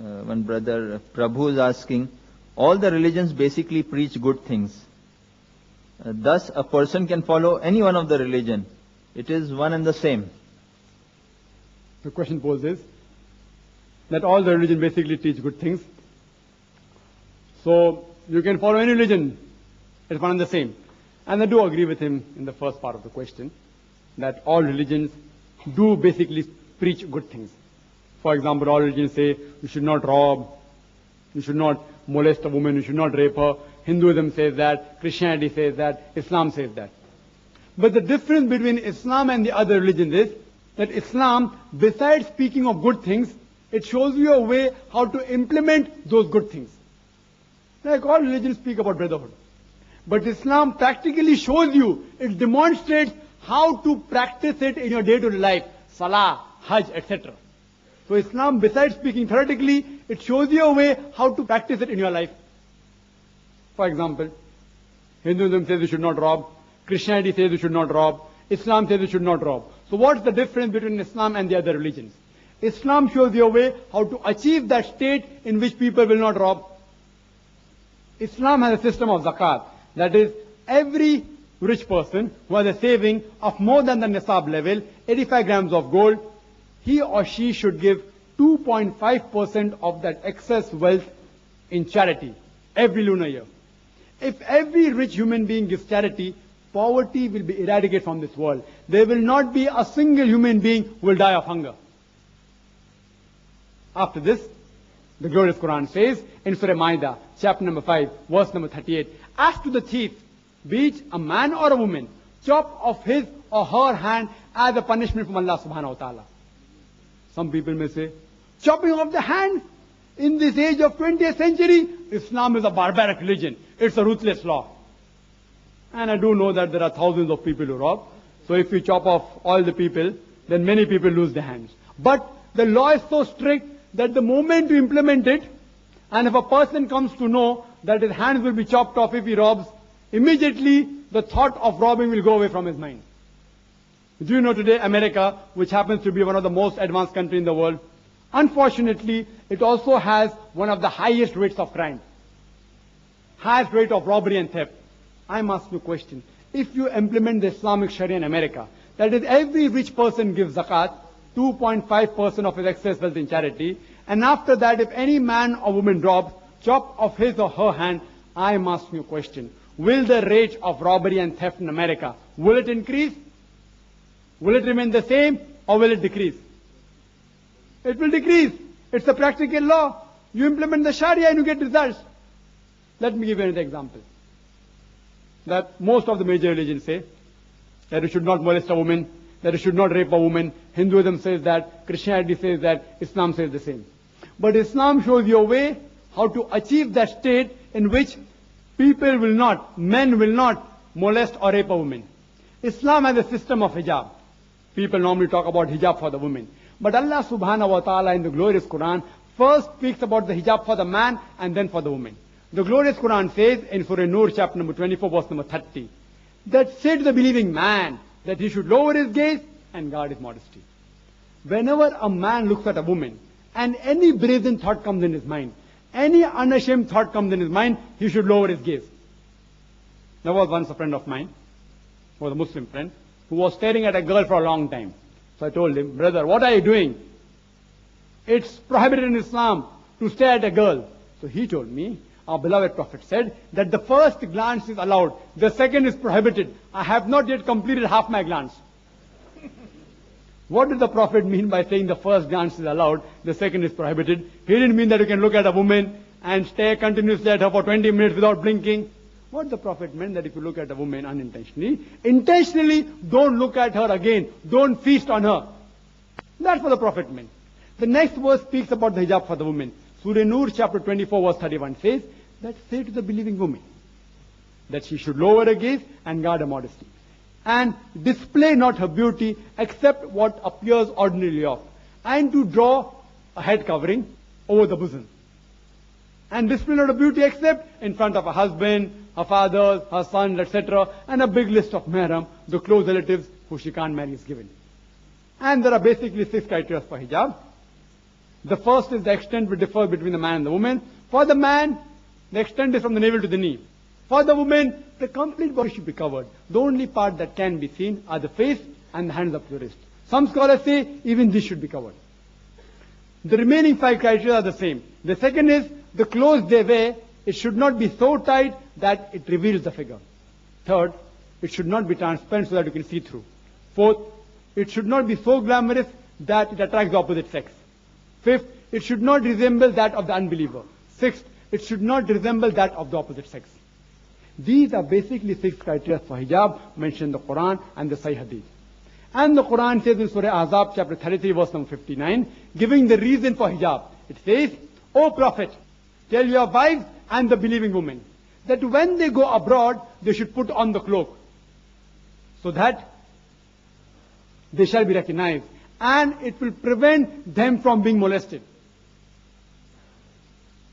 one brother Prabhu is asking, all the religions basically preach good things. Thus, a person can follow any one of the religion. It is one and the same. The question posed is that all the religion basically teach good things. So you can follow any religion. It's one and the same. And I do agree with him in the first part of the question that all religions do basically preach good things. For example, all religions say you should not rob, you should not molest a woman, you should not rape her. Hinduism says that, Christianity says that, Islam says that. But the difference between Islam and the other religions is that Islam, besides speaking of good things, it shows you a way how to implement those good things. Like all religions speak about brotherhood. But Islam practically shows you, it demonstrates how to practice it in your day-to-day life. Salah, Hajj, etc. So Islam, besides speaking theoretically, it shows you a way how to practice it in your life. For example, Hinduism says you should not rob, Christianity says you should not rob, Islam says you should not rob. So what's the difference between Islam and the other religions? Islam shows you a way how to achieve that state in which people will not rob. Islam has a system of zakat. That is, every rich person who has a saving of more than the nisab level, 85 grams of gold, he or she should give 2.5% of that excess wealth in charity every lunar year. If every rich human being gives charity, poverty will be eradicated from this world. There will not be a single human being who will die of hunger. After this, the glorious Quran says in Surah Ma'idah, chapter number 5, verse number 38, as to the thief, be it a man or a woman, chop off his or her hand as a punishment from Allah subhanahu wa ta'ala. Some people may say, chopping off the hand in this age of 20th century, Islam is a barbaric religion. It's a ruthless law. And I do know that there are thousands of people who rob. So if you chop off all the people, then many people lose their hands. But the law is so strict that the moment you implement it, and if a person comes to know that his hands will be chopped off if he robs, immediately the thought of robbing will go away from his mind. Do you know today America, which happens to be one of the most advanced countries in the world, unfortunately, it also has one of the highest rates of crime. Highest rate of robbery and theft. I'm asking you a question. If you implement the Islamic Sharia in America, that is every rich person gives zakat, 2.5% of his excess wealth in charity, and after that if any man or woman robs, chop off his or her hand, I'm asking you a question. Will the rate of robbery and theft in America, will it increase? Will it remain the same or will it decrease? It will decrease. It's a practical law. You implement the Sharia and you get results. Let me give you another example. That most of the major religions say that you should not molest a woman, that you should not rape a woman. Hinduism says that, Christianity says that, Islam says the same. But Islam shows you a way how to achieve that state in which people will not, men will not molest or rape a woman. Islam has a system of hijab. People normally talk about hijab for the women. But Allah subhanahu wa ta'ala in the glorious Quran first speaks about the hijab for the man and then for the woman. The glorious Quran says in Surah Nur chapter number 24 verse number 30 that say to the believing man that he should lower his gaze and guard his modesty. Whenever a man looks at a woman and any brazen thought comes in his mind, any unashamed thought comes in his mind, he should lower his gaze. There was once a friend of mine, who was a Muslim friend, who was staring at a girl for a long time. So I told him, brother, what are you doing? It's prohibited in Islam to stare at a girl. So he told me, our beloved Prophet said that the first glance is allowed, the second is prohibited. I have not yet completed half my glance. What did the Prophet mean by saying the first glance is allowed, the second is prohibited? He didn't mean that you can look at a woman and stare continuously at her for 20 minutes without blinking. What the Prophet meant that if you look at a woman unintentionally, intentionally don't look at her again. Don't feast on her. That's what the Prophet meant. The next verse speaks about the hijab for the woman. Surah Nur chapter 24 verse 31 says that say to the believing woman that she should lower her gaze and guard her modesty and display not her beauty except what appears ordinarily of, and to draw a head covering over the bosom, and display not her beauty except in front of her husband, her fathers, her sons, etc., and a big list of mahram, the close relatives who she can't marry is given. And there are basically 6 criteria for hijab. The first is the extent which differs between the man and the woman. For the man, the extent is from the navel to the knee. For the woman, the complete body should be covered. The only part that can be seen are the face and the hands up to the wrist. Some scholars say even this should be covered. The remaining 5 criteria are the same. The second is the clothes they wear, it should not be so tight that it reveals the figure. Third, it should not be transparent so that you can see through. Fourth, it should not be so glamorous that it attracts the opposite sex. Fifth, it should not resemble that of the unbeliever. Sixth, it should not resemble that of the opposite sex. These are basically 6 criteria for hijab mentioned in the Quran and the Sahih Hadith. And the Quran says in Surah Ahzab chapter 33 verse number 59, giving the reason for hijab. It says, O Prophet, tell your wives and the believing women that when they go abroad, they should put on the cloak so that they shall be recognized and it will prevent them from being molested.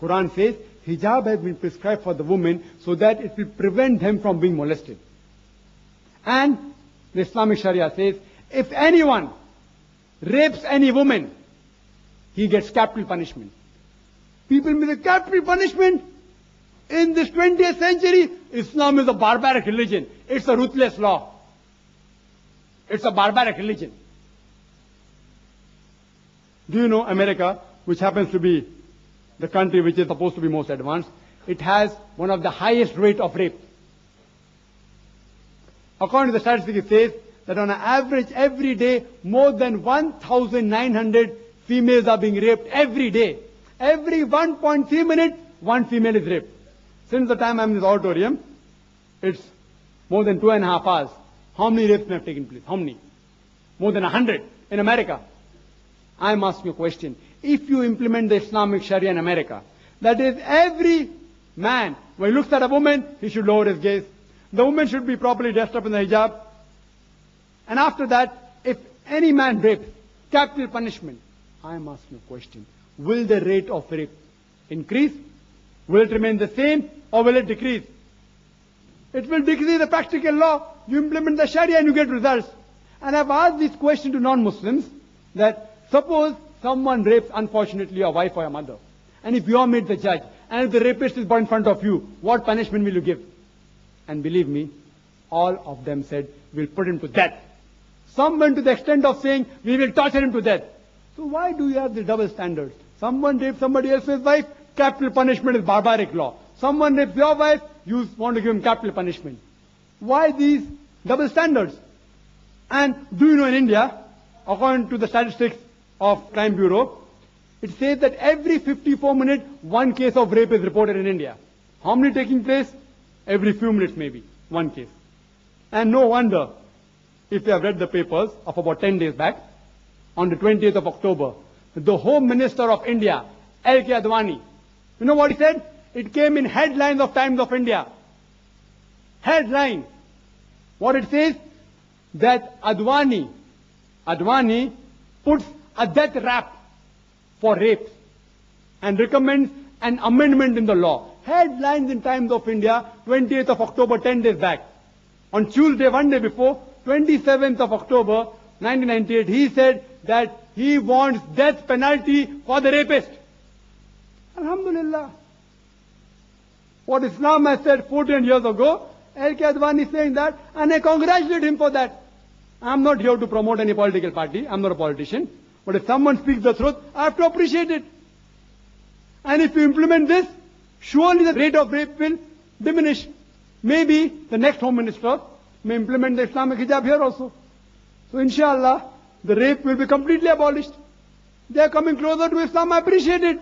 Quran says, hijab has been prescribed for the women so that it will prevent them from being molested. And the Islamic Sharia says, if anyone rapes any woman, he gets capital punishment. People may say, capital punishment? In this 20th century, Islam is a barbaric religion. It's a ruthless law. It's a barbaric religion. Do you know America, which happens to be the country which is supposed to be most advanced, it has one of the highest rate of rape. According to the statistics, it says that on an average every day, more than 1,900 females are being raped every day. Every 1.3 minutes, one female is raped. Since the time I'm in this auditorium, it's more than 2.5 hours. How many rapes have taken place? How many? More than 100 in America. I'm asking a question. If you implement the Islamic Sharia in America, that is every man, when he looks at a woman, he should lower his gaze. The woman should be properly dressed up in the hijab. And after that, if any man rapes, capital punishment. I'm asking a question. Will the rate of rape increase? Will it remain the same or will it decrease? It will decrease the practical law. You implement the Sharia and you get results. And I've asked this question to non-Muslims that suppose someone rapes unfortunately your wife or your mother. And if you are made the judge and if the rapist is brought in front of you, what punishment will you give? And believe me, all of them said, we'll put him to death. Some went to the extent of saying, we will torture him to death. So why do you have the double standards? Someone raped somebody else's wife, capital punishment is barbaric law. Someone rapes your wife, you want to give him capital punishment. Why these double standards? And do you know in India, according to the statistics of Crime Bureau, it says that every 54 minutes, one case of rape is reported in India. How many taking place? Every few minutes maybe, one case. And no wonder, if you have read the papers of about 10 days back, on the 20th of October, the Home Minister of India, L.K. Advani, you know what he said? It came in headlines of Times of India. Headline. What it says? That Advani puts a death rap for rape and recommends an amendment in the law. Headlines in Times of India, 20th of October, 10 days back. On Tuesday, one day before, 27th of October, 1998, he said that he wants death penalty for the rapist. Alhamdulillah. What Islam has said 14 years ago, L.K. Advani is saying that, and I congratulate him for that. I'm not here to promote any political party. I'm not a politician. But if someone speaks the truth, I have to appreciate it. And if you implement this, surely the rate of rape will diminish. Maybe the next Home Minister may implement the Islamic hijab here also. So inshallah, the rape will be completely abolished. They are coming closer to Islam. I appreciate it.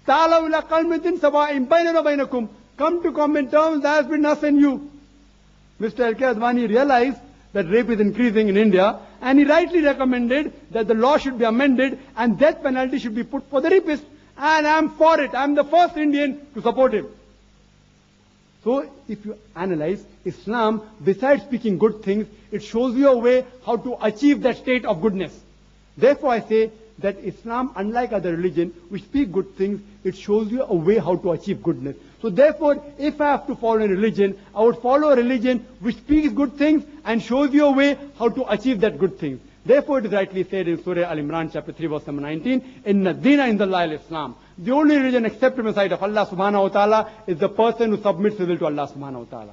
Ta'alaw ila qalmatin sawa'in baynana wa baynakum. Come to common terms, there has been us and you. Mr. L.K. Advani realized that rape is increasing in India, and he rightly recommended that the law should be amended and death penalty should be put for the rapist. And I'm for it. I'm the first Indian to support him. So if you analyze Islam, besides speaking good things, it shows you a way how to achieve that state of goodness. Therefore I say that Islam, unlike other religions, which speak good things, it shows you a way how to achieve goodness. So therefore, if I have to follow a religion, I would follow a religion which speaks good things and shows you a way how to achieve that good thing. Therefore, it is rightly said in Surah Al-Imran, chapter 3, verse number 19, Inna Dina Indallah al-Islam. The only religion accepted in the sight of Allah subhanahu wa ta'ala is the person who submits his will to Allah subhanahu wa ta'ala.